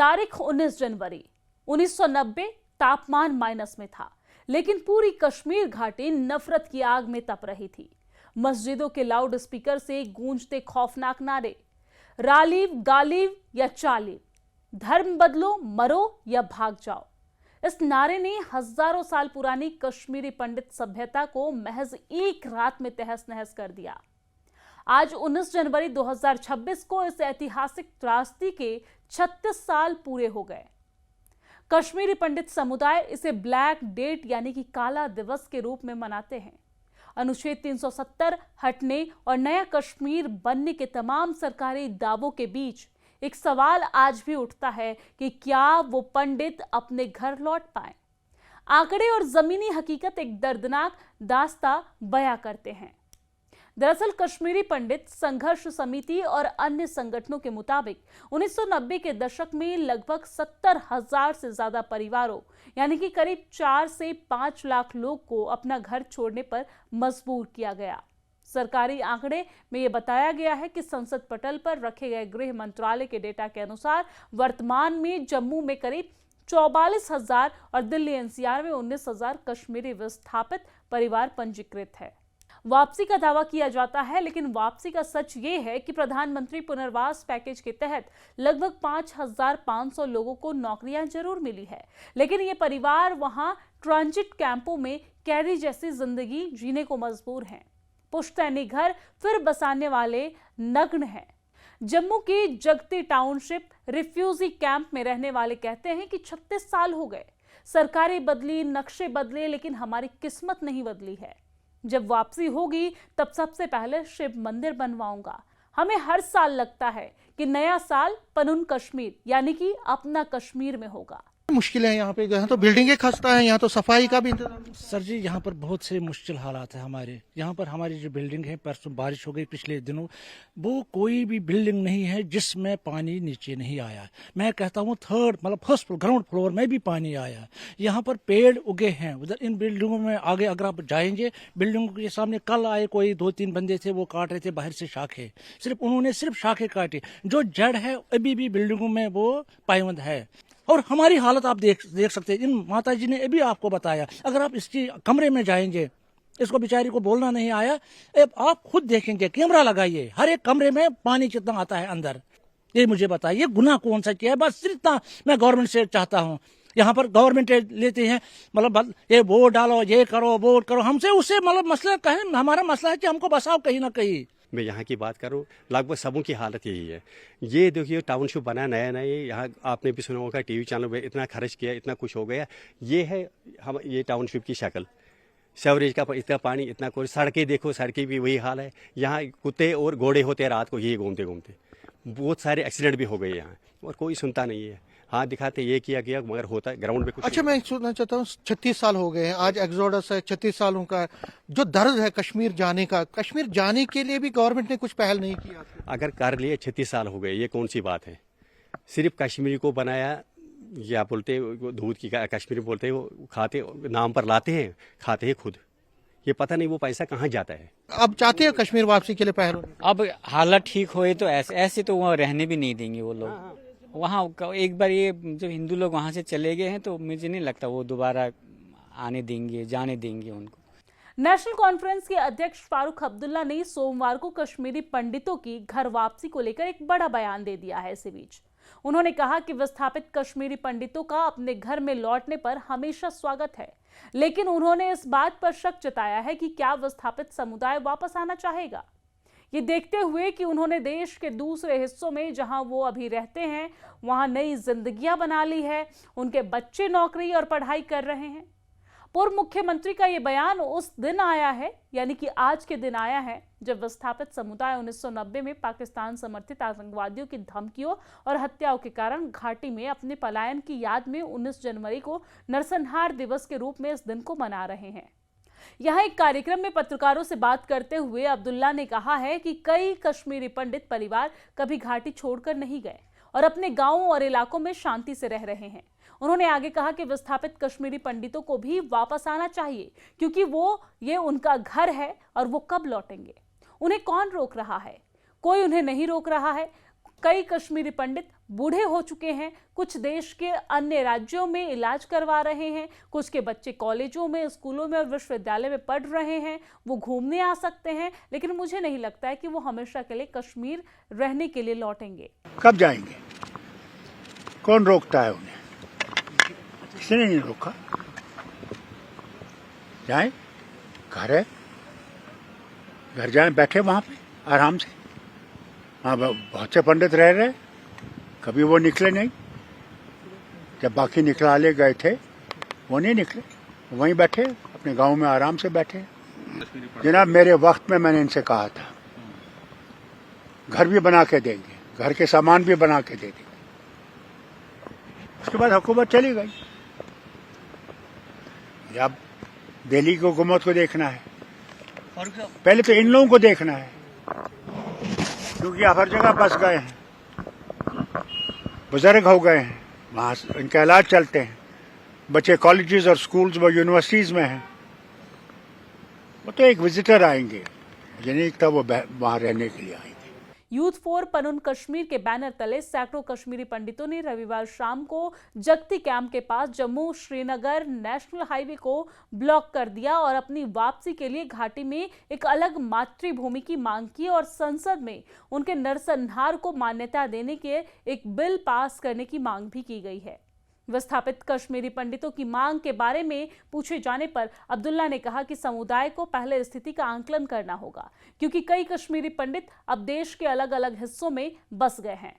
तारीख 19 जनवरी 1990। तापमान माइनस में था, लेकिन पूरी कश्मीर घाटी नफरत की आग में तप रही थी। मस्जिदों के लाउड स्पीकर से गूंजते खौफनाक नारे, रालीव गालीव या चालीव, धर्म बदलो मरो या भाग जाओ। इस नारे ने हजारों साल पुरानी कश्मीरी पंडित सभ्यता को महज एक रात में तहस नहस कर दिया। आज 19 जनवरी 2026 को इस ऐतिहासिक त्रासदी के 36 साल पूरे हो गए। कश्मीरी पंडित समुदाय इसे ब्लैक डेट यानी कि काला दिवस के रूप में मनाते हैं। अनुच्छेद 370 हटने और नया कश्मीर बनने के तमाम सरकारी दावों के बीच एक सवाल आज भी उठता है कि क्या वो पंडित अपने घर लौट पाए। आंकड़े और जमीनी हकीकत एक दर्दनाक दास्तां बयां करते हैं। दरअसल कश्मीरी पंडित संघर्ष समिति और अन्य संगठनों के मुताबिक 1990 के दशक में लगभग 70,000 से ज्यादा परिवारों यानी कि करीब 4 से 5 लाख लोग को अपना घर छोड़ने पर मजबूर किया गया। सरकारी आंकड़े में यह बताया गया है कि संसद पटल पर रखे गए गृह मंत्रालय के डेटा के अनुसार वर्तमान में जम्मू में करीब 44,000 और दिल्ली एनसीआर में 19,000 कश्मीरी विस्थापित परिवार पंजीकृत है। वापसी का दावा किया जाता है, लेकिन वापसी का सच ये है कि प्रधानमंत्री पुनर्वास पैकेज के तहत लगभग 5,500 लोगों को नौकरियां जरूर मिली है, लेकिन ये परिवार वहां ट्रांजिट कैंपों में कैदी जैसी जिंदगी जीने को मजबूर हैं। पुश्तैनी घर फिर बसाने वाले नग्न हैं। जम्मू की जगती टाउनशिप रिफ्यूजी कैंप में रहने वाले कहते हैं कि 36 साल हो गए, सरकारें बदली, नक्शे बदले, लेकिन हमारी किस्मत नहीं बदली है। जब वापसी होगी तब सबसे पहले शिव मंदिर बनवाऊंगा। हमें हर साल लगता है कि नया साल पनुन कश्मीर यानी कि अपना कश्मीर में होगा। मुश्किल है यहाँ पे, यहाँ तो बिल्डिंगें खस्ता है, यहाँ तो सफाई का भी इंतजाम। सर जी यहाँ पर बहुत से मुश्किल हालात है हमारे यहाँ पर। हमारी जो बिल्डिंग है, परसों बारिश हो गई पिछले दिनों, वो कोई भी बिल्डिंग नहीं है जिसमें पानी नीचे नहीं आया। मैं कहता हूँ फर्स्ट ग्राउंड फ्लोर में भी पानी आया। यहाँ पर पेड़ उगे हैं उधर इन बिल्डिंगों में। आगे अगर आप जाएंगे बिल्डिंगों के सामने, कल आए कोई 2-3 बंदे थे, वो काट रहे थे बाहर से शाखें, उन्होंने सिर्फ शाखें काटी। जो जड़ है अभी भी बिल्डिंगों में वो पायबंद है। और हमारी हालत आप देख सकते हैं। इन माता जी ने अभी आपको बताया, अगर आप इसकी कमरे में जाएंगे, इसको बेचारी को बोलना नहीं आया, आप खुद देखेंगे, कैमरा लगाइए, हर एक कमरे में पानी कितना आता है अंदर। ये मुझे बताइए गुनाह कौन सा किया है? बस इतना मैं गवर्नमेंट से चाहता हूँ। यहाँ पर गवर्नमेंट लेते हैं, ये वोट डालो, ये करो, वोट करो, हमसे उससे मसला कहें। हमारा मसला है कि हमको बसाओ कहीं ना कहीं। मैं यहाँ की बात करूँ, लगभग सबों की हालत यही है। ये देखिए टाउनशिप बना नया नया, यहाँ आपने भी सुना होगा, टीवी चैनल में इतना खर्च किया, इतना कुछ हो गया। ये है हम ये टाउनशिप की शक्ल। सीवरेज का इतना पानी, इतना कोई, सड़कें देखो, सड़कें भी वही हाल है। यहाँ कुत्ते और घोड़े होते हैं रात को ये घूमते घूमते। बहुत सारे एक्सीडेंट भी हो गए यहाँ, और कोई सुनता नहीं है। हाँ दिखाते ये किया गया, मगर होता है ग्राउंड में कुछ। अच्छा, मैं सुनना चाहता हूँ, 36 साल हो गए हैं, आज एक्सोडस है, 36 सालों का जो दर्द है कश्मीर जाने का, कश्मीर जाने के लिए भी गवर्नमेंट ने कुछ पहल नहीं किया। अगर कर लिए 36 साल हो गए, ये कौन सी बात है? सिर्फ कश्मीरी को बनाया, या बोलते दूध की कश्मीरी बोलते हैं, वो खाते नाम पर लाते हैं, खाते हैं खुद। ये पता नहीं वो पैसा कहाँ जाता है। अब चाहते हैं कश्मीर वापसी के लिए पहल? अब हालत ठीक होए तो ऐसे तो वहाँ रहने भी नहीं देंगे वो लोग। वहाँ एक बार ये जो हिंदू लोग वहाँ से चले गए हैं, तो मुझे नहीं लगता वो दोबारा आने देंगे, जाने देंगे उनको। नेशनल कॉन्फ्रेंस के अध्यक्ष फारूक अब्दुल्ला ने सोमवार को कश्मीरी पंडितों की घर वापसी को लेकर एक बड़ा बयान दे दिया है। इसी बीच उन्होंने कहा कि विस्थापित कश्मीरी पंडितों का अपने घर में लौटने पर हमेशा स्वागत है, लेकिन उन्होंने इस बात पर शक जताया है कि क्या विस्थापित समुदाय वापस आना चाहेगा। ये देखते हुए कि उन्होंने देश के दूसरे हिस्सों में जहां वो अभी रहते हैं वहां नई जिंदगियां बना ली है, उनके बच्चे नौकरी और पढ़ाई कर रहे हैं। पूर्व मुख्यमंत्री का ये बयान उस दिन आया है, यानी कि आज के दिन आया है, जब विस्थापित समुदाय 1990 में पाकिस्तान समर्थित आतंकवादियों की धमकियों और हत्याओं के कारण घाटी में अपने पलायन की याद में 19 जनवरी को नरसंहार दिवस के रूप में इस दिन को मना रहे हैं। यहाँ एक कार्यक्रम में पत्रकारों से बात करते हुए अब्दुल्ला ने कहा है कि कई कश्मीरी पंडित परिवार कभी घाटी छोड़कर नहीं गए और अपने गांवों और इलाकों में शांति से रह रहे हैं। उन्होंने आगे कहा कि विस्थापित कश्मीरी पंडितों को भी वापस आना चाहिए, क्योंकि ये उनका घर है और वो कब लौटेंगे, उन्हें कौन रोक रहा है? कोई उन्हें नहीं रोक रहा है। कई कश्मीरी पंडित बूढ़े हो चुके हैं, कुछ देश के अन्य राज्यों में इलाज करवा रहे हैं, कुछ के बच्चे कॉलेजों में, स्कूलों में और विश्वविद्यालय में पढ़ रहे हैं। वो घूमने आ सकते हैं, लेकिन मुझे नहीं लगता है कि वो हमेशा के लिए कश्मीर रहने के लिए लौटेंगे। कब जाएंगे? कौन रोकता है उन्हें? किसी ने नहीं रोका। जाए, घर है, घर जाए, बैठे वहां पे आराम से। हाँ, बहुत से पंडित रह रहे, कभी वो निकले नहीं। जब बाकी निकलाले गए थे वो नहीं निकले, वहीं बैठे अपने गांव में आराम से बैठे। जनाब, मेरे वक्त में मैंने इनसे कहा था घर भी बना के देंगे, घर के सामान भी बना के दे देंगे। उसके बाद हुकूमत चली गई। अब दिल्ली की हुकूमत को देखना है, पहले तो इन लोगों को देखना है, क्योंकि आप हर जगह बस गए हैं, बुजुर्ग हो गए हैं, वहाँ इनके इलाज चलते हैं, बच्चे कॉलेजेस और स्कूल्स व यूनिवर्सिटीज में हैं। वो तो एक विजिटर आएंगे, मुझे नहीं लगता वो वहाँ रहने के लिए आएंगे। यूथ फॉर पनुन कश्मीर के बैनर तले सैकड़ों कश्मीरी पंडितों ने रविवार शाम को जगती कैंप के पास जम्मू श्रीनगर नेशनल हाईवे को ब्लॉक कर दिया और अपनी वापसी के लिए घाटी में एक अलग मातृभूमि की मांग की और संसद में उनके नरसंहार को मान्यता देने के एक बिल पास करने की मांग भी की गई है। विस्थापित कश्मीरी पंडितों की मांग के बारे में पूछे जाने पर अब्दुल्ला ने कहा कि समुदाय को पहले स्थिति का आंकलन करना होगा, क्योंकि कई कश्मीरी पंडित अब देश के अलग अलग हिस्सों में बस गए हैं।